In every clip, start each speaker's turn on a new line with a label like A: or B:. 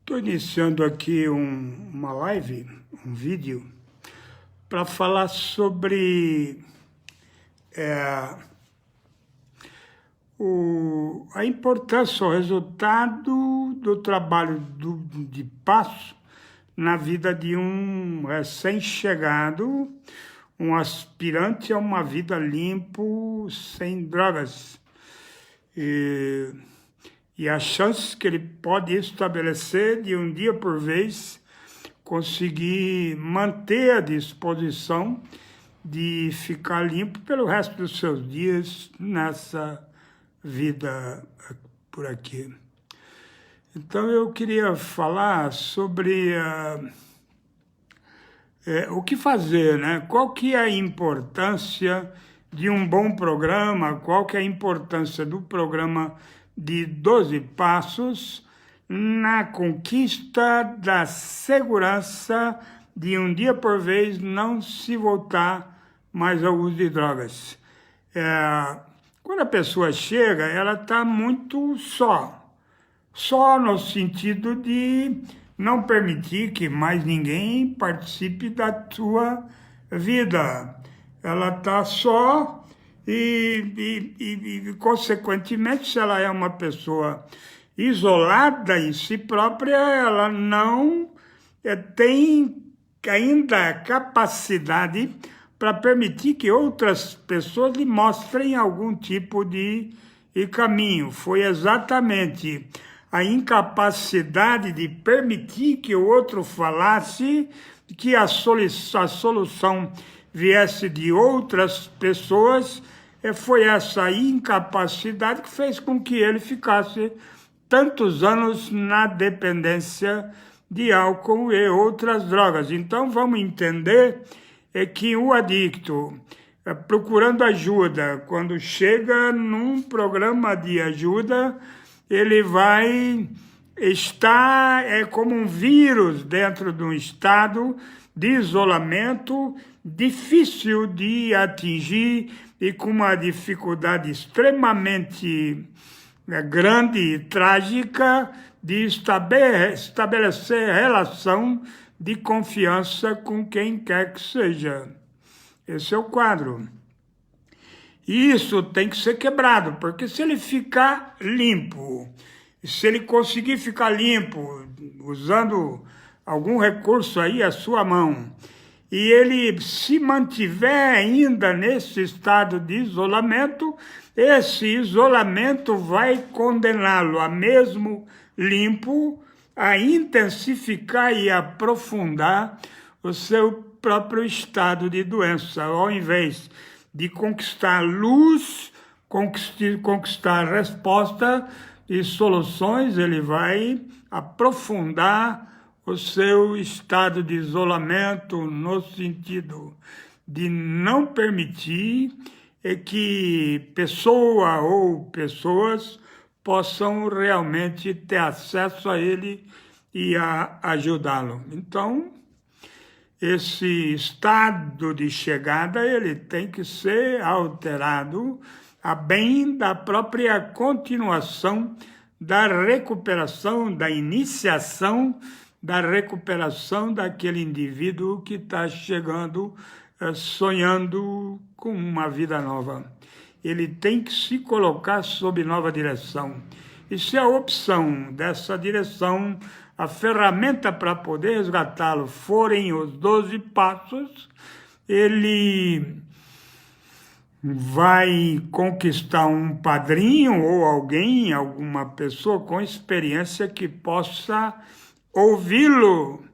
A: Estou iniciando aqui uma live, um vídeo, para falar sobre a importância, o resultado do trabalho de passo na vida de um recém-chegado, um aspirante a uma vida limpo, sem drogas. E as chances que ele pode estabelecer de um dia por vez conseguir manter a disposição de ficar limpo pelo resto dos seus dias nessa vida por aqui. Então eu queria falar sobre o que fazer, né? Qual que é a importância de um bom programa, qual que é a importância do programa de 12 passos na conquista da segurança de um dia por vez não se voltar mais ao uso de drogas. Quando a pessoa chega, ela está muito só no sentido de não permitir que mais ninguém participe da sua vida. Ela está só e, consequentemente, se ela é uma pessoa isolada em si própria, ela não tem ainda capacidade para permitir que outras pessoas lhe mostrem algum tipo de caminho. Foi exatamente a incapacidade de permitir que o outro falasse, que a solução viesse de outras pessoas, foi essa incapacidade que fez com que ele ficasse tantos anos na dependência de álcool e outras drogas. Então vamos entender que o adicto, procurando ajuda, quando chega num programa de ajuda, ele vai estar como um vírus dentro de um estado de isolamento difícil de atingir e com uma dificuldade extremamente grande e trágica de estabelecer relação de confiança com quem quer que seja. Esse é o quadro. E isso tem que ser quebrado, porque se ele ficar limpo, se ele conseguir ficar limpo, usando algum recurso aí à sua mão, e ele se mantiver ainda nesse estado de isolamento, esse isolamento vai condená-lo a mesmo limpo, a intensificar e aprofundar o seu próprio estado de doença, ao invés de conquistar luz, conquistar resposta e soluções, ele vai aprofundar o seu estado de isolamento no sentido de não permitir que pessoa ou pessoas possam realmente ter acesso a ele e a ajudá-lo. Então, esse estado de chegada, ele tem que ser alterado a bem da própria continuação da recuperação, da iniciação da recuperação daquele indivíduo que está chegando, sonhando com uma vida nova. Ele tem que se colocar sob nova direção. E se a opção dessa direção, a ferramenta para poder resgatá-lo forem os 12 passos, ele vai conquistar um padrinho ou alguém, alguma pessoa com experiência que possa ouvi-lo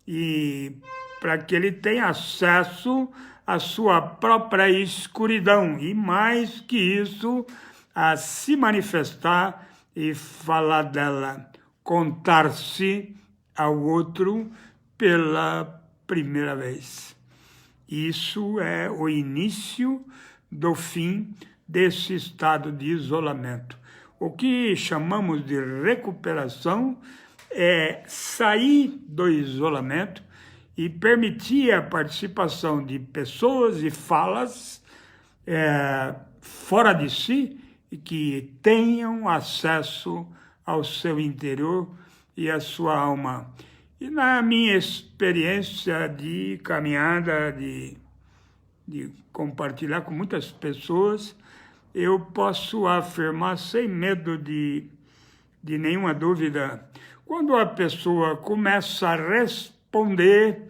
A: e para que ele tenha acesso à sua própria escuridão e, mais que isso, a se manifestar e falar dela, contar-se ao outro pela primeira vez. Isso é o início do fim desse estado de isolamento. O que chamamos de recuperação é sair do isolamento e permitir a participação de pessoas e falas fora de si e que tenham acesso ao seu interior e a sua alma. E na minha experiência de caminhada, de compartilhar com muitas pessoas, eu posso afirmar sem medo de nenhuma dúvida, quando a pessoa começa a responder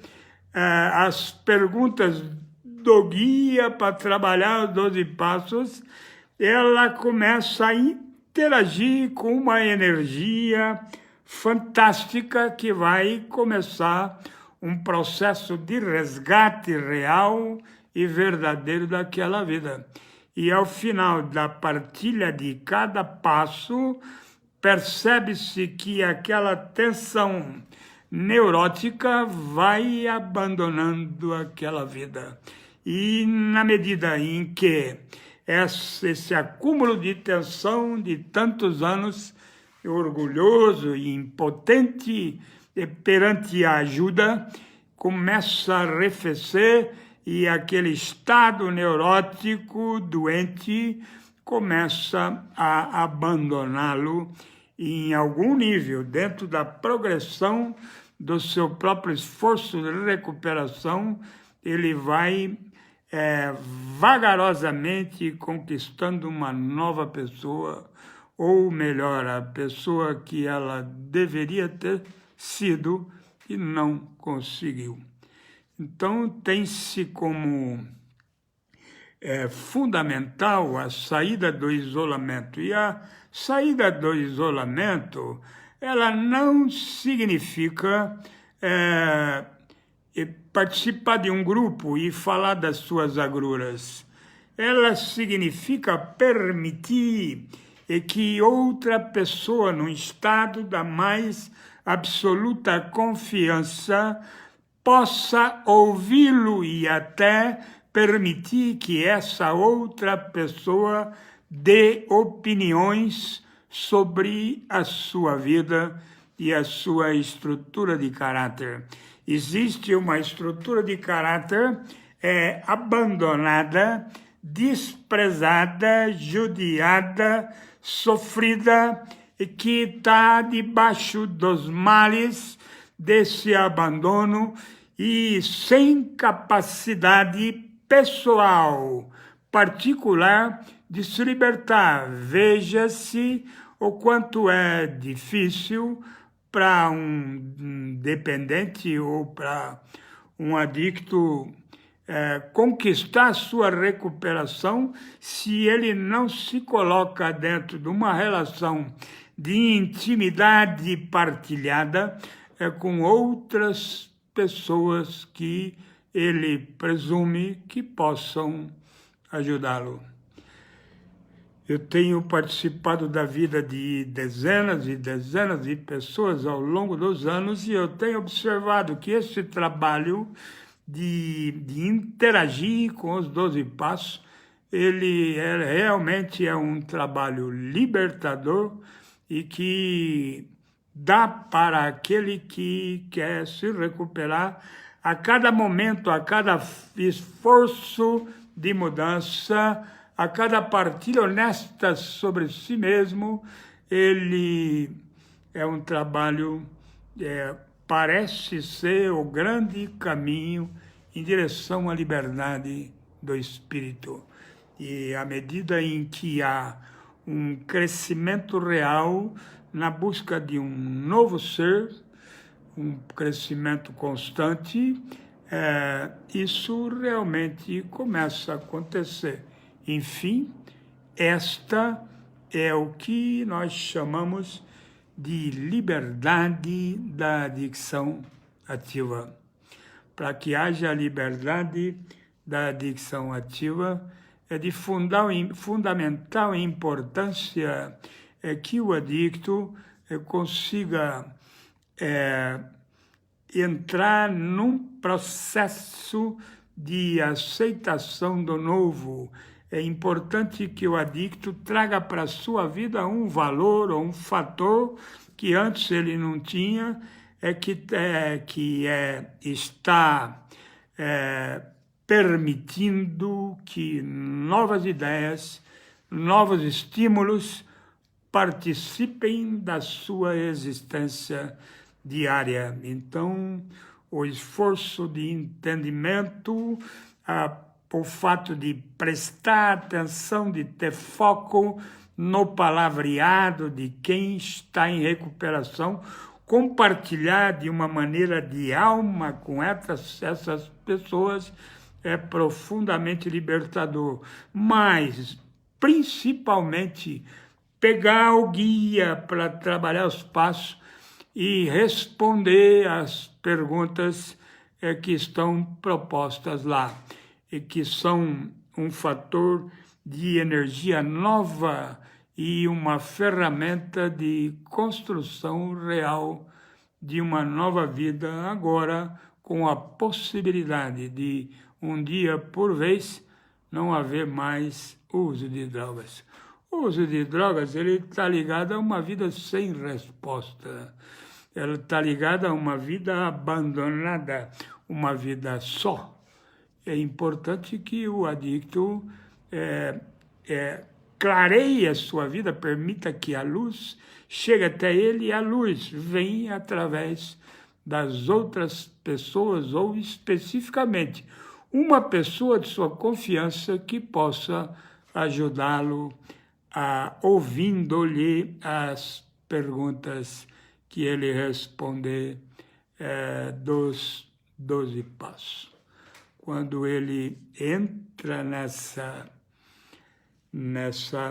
A: as perguntas do guia para trabalhar os 12 passos, ela começa a interagir com uma energia fantástica que vai começar um processo de resgate real e verdadeiro daquela vida. E ao final da partilha de cada passo, percebe-se que aquela tensão neurótica vai abandonando aquela vida. E na medida em que esse acúmulo de tensão de tantos anos, orgulhoso e impotente perante a ajuda, começa a arrefecer e aquele estado neurótico doente começa a abandoná-lo em algum nível, dentro da progressão do seu próprio esforço de recuperação, ele vai vagarosamente conquistando uma nova pessoa, ou melhor, a pessoa que ela deveria ter sido e não conseguiu. Então, tem-se como fundamental a saída do isolamento. E a saída do isolamento, ela não significa participar de um grupo e falar das suas agruras. Ela significa permitir que outra pessoa, num estado da mais absoluta confiança, possa ouvi-lo e até permitir que essa outra pessoa dê opiniões sobre a sua vida e a sua estrutura de caráter. Existe uma estrutura de caráter abandonada, desprezada, judiada, sofrida, e que está debaixo dos males desse abandono e sem capacidade pessoal, particular, de se libertar. Veja-se o quanto é difícil para um dependente ou para um adicto conquistar sua recuperação se ele não se coloca dentro de uma relação de intimidade partilhada com outras pessoas que ele presume que possam ajudá-lo. Eu tenho participado da vida de dezenas e dezenas de pessoas ao longo dos anos e eu tenho observado que esse trabalho de interagir com os 12 passos, ele realmente é um trabalho libertador e que dá para aquele que quer se recuperar a cada momento, a cada esforço de mudança, a cada partilha honesta sobre si mesmo. Ele é um trabalho, parece ser o grande caminho em direção à liberdade do espírito. E à medida em que há um crescimento real na busca de um novo ser, um crescimento constante, isso realmente começa a acontecer. Enfim, esta é o que nós chamamos de liberdade da adicção ativa. Para que haja liberdade da adicção ativa, é de fundamental importância que o adicto consiga entrar num processo de aceitação do novo. É importante que o adicto traga para a sua vida um valor ou um fator que antes ele não tinha, está permitindo que novas ideias, novos estímulos participem da sua existência diária. Então, o esforço de entendimento, o fato de prestar atenção, de ter foco no palavreado de quem está em recuperação, compartilhar de uma maneira de alma com essas pessoas é profundamente libertador. Mas, principalmente, pegar o guia para trabalhar os passos e responder às perguntas que estão propostas lá e que são um fator de energia nova e uma ferramenta de construção real de uma nova vida, agora com a possibilidade de, um dia por vez, não haver mais uso de drogas. O uso de drogas está ligado a uma vida sem resposta. Ela está ligada a uma vida abandonada, uma vida só. É importante que o adicto clareie a sua vida, permita que a luz chegue até ele, e a luz vem através das outras pessoas, ou especificamente uma pessoa de sua confiança que possa ajudá-lo ouvindo-lhe as perguntas que ele responder dos 12 passos. Quando ele entra nessa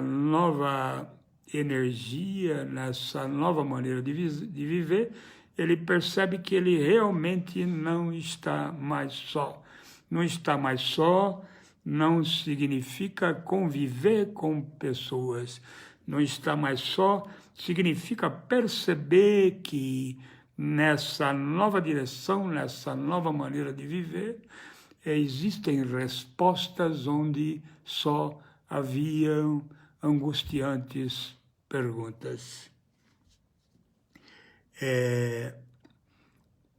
A: nova energia, nessa nova maneira de viver, ele percebe que ele realmente não está mais só. Não está mais só não significa conviver com pessoas. Não está mais só significa perceber que nessa nova direção, nessa nova maneira de viver, existem respostas onde só haviam angustiantes perguntas.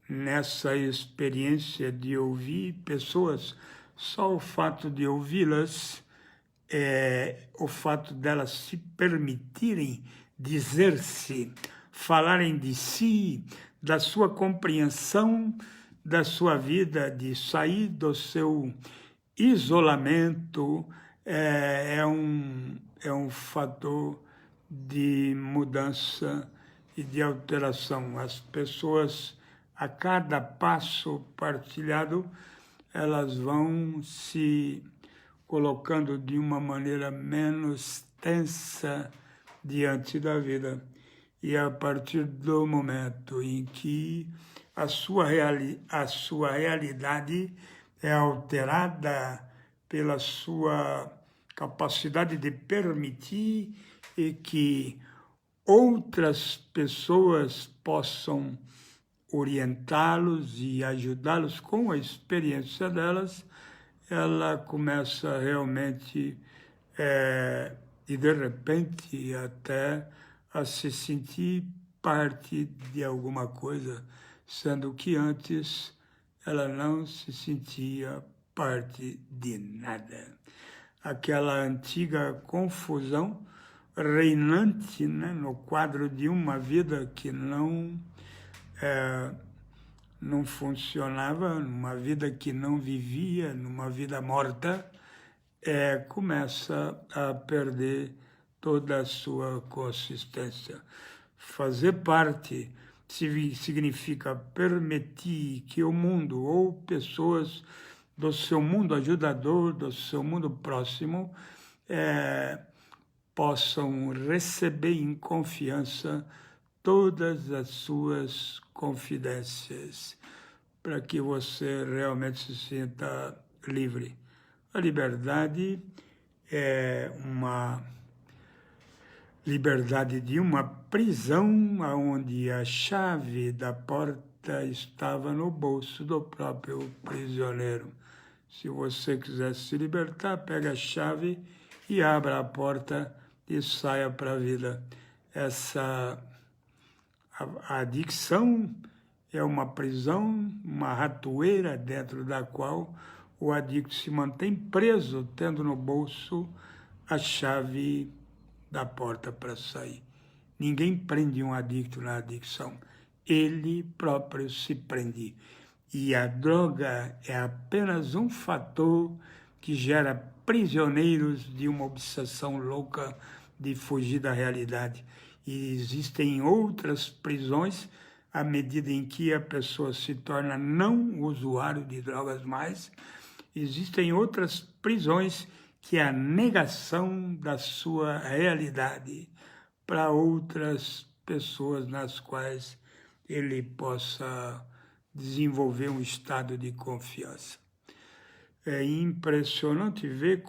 A: Nessa experiência de ouvir pessoas, só o fato de ouvi-las, o fato delas se permitirem dizer-se, falarem de si, da sua compreensão da sua vida, de sair do seu isolamento, é um fator de mudança e de alteração. As pessoas, a cada passo partilhado, elas vão se colocando de uma maneira menos tensa diante da vida. E a partir do momento em que a sua realidade é alterada pela sua capacidade de permitir e que outras pessoas possam orientá-los e ajudá-los com a experiência delas, ela começa realmente, e de repente até a se sentir parte de alguma coisa, sendo que antes ela não se sentia parte de nada. Aquela antiga confusão reinante, né, no quadro de uma vida que não funcionava, numa vida que não vivia, numa vida morta, começa a perder toda a sua consistência. Fazer parte significa permitir que o mundo ou pessoas do seu mundo ajudador, do seu mundo próximo, possam receber em confiança todas as suas confidências, para que você realmente se sinta livre. A liberdade é uma liberdade de uma prisão onde a chave da porta estava no bolso do próprio prisioneiro. Se você quiser se libertar, pega a chave e abra a porta e saia para a vida. A adicção é uma prisão, uma ratoeira dentro da qual o adicto se mantém preso, tendo no bolso a chave da porta para sair. Ninguém prende um adicto na adicção. Ele próprio se prende. E a droga é apenas um fator que gera prisioneiros de uma obsessão louca de fugir da realidade. E existem outras prisões à medida em que a pessoa se torna não usuário de drogas mais. Existem outras prisões que é a negação da sua realidade para outras pessoas nas quais ele possa desenvolver um estado de confiança. É impressionante ver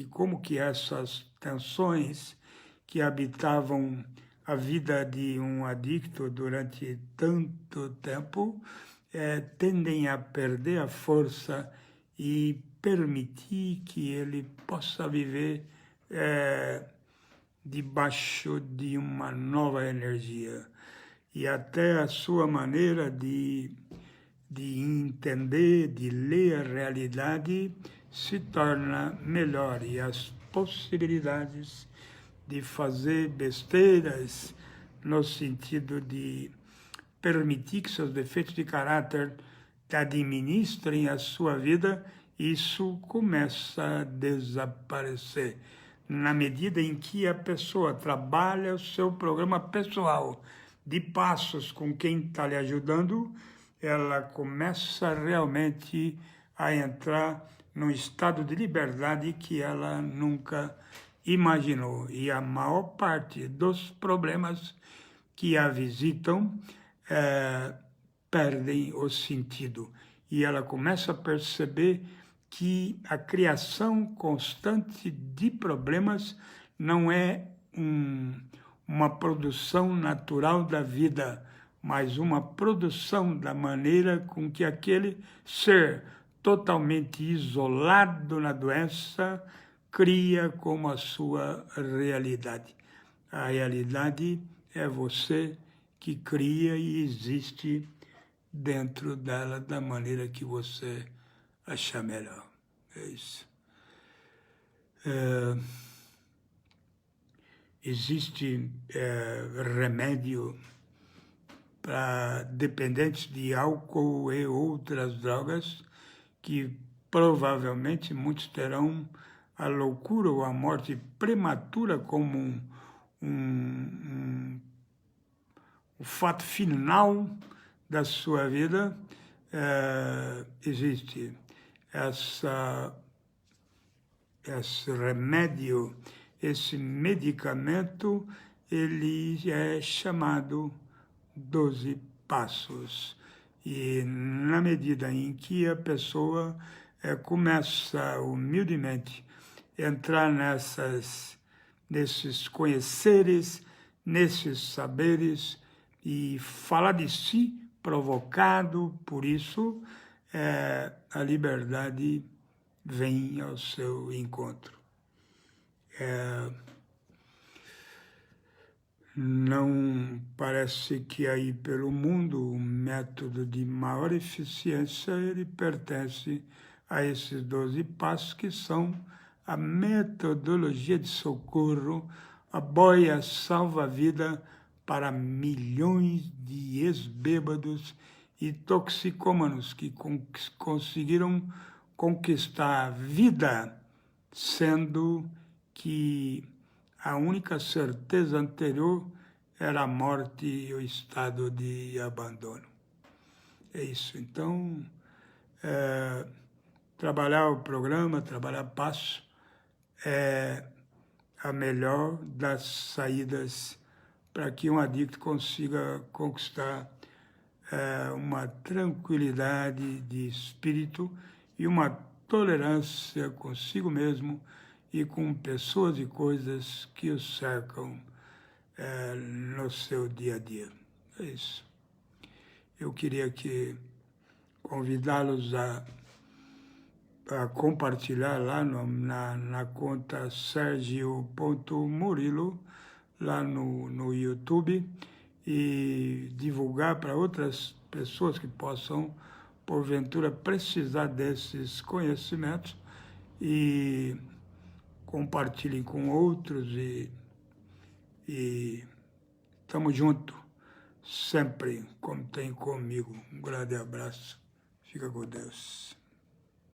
A: como que essas tensões que habitavam a vida de um adicto durante tanto tempo tendem a perder a força e permitir que ele possa viver debaixo de uma nova energia. E até a sua maneira de entender, de ler a realidade, se torna melhor. E as possibilidades de fazer besteiras, no sentido de permitir que seus defeitos de caráter administrem a sua vida, isso começa a desaparecer. Na medida em que a pessoa trabalha o seu programa pessoal de passos com quem está lhe ajudando, ela começa realmente a entrar num estado de liberdade que ela nunca imaginou. E a maior parte dos problemas que a visitam perdem o sentido. E ela começa a perceber que a criação constante de problemas não é uma produção natural da vida, mas uma produção da maneira com que aquele ser totalmente isolado na doença cria como a sua realidade. A realidade é você que cria e existe dentro dela da maneira que você achar melhor. É isso. Existe remédio para dependentes de álcool e outras drogas que provavelmente muitos terão a loucura ou a morte prematura como o fato final da sua vida. Existe esse remédio, esse medicamento, ele é chamado 12 passos. E na medida em que a pessoa começa humildemente a entrar nesses conheceres, nesses saberes e falar de si, provocado por isso, a liberdade vem ao seu encontro. Não parece que aí pelo mundo o método de maior eficiência ele pertence a esses 12 passos que são a metodologia de socorro, a boia salva-vida para milhões de ex-bêbados e toxicômanos que conseguiram conquistar a vida, sendo que a única certeza anterior era a morte e o estado de abandono. É isso. Então, trabalhar o programa, trabalhar passo, é a melhor das saídas para que um adicto consiga conquistar uma tranquilidade de espírito e uma tolerância consigo mesmo e com pessoas e coisas que o cercam no seu dia a dia. É isso. Eu queria convidá-los a compartilhar lá na conta Sergio.Murilo, lá no YouTube, e divulgar para outras pessoas que possam, porventura, precisar desses conhecimentos e compartilhem com outros e Tamo junto, sempre, como tem comigo. Um grande abraço. Fica com Deus.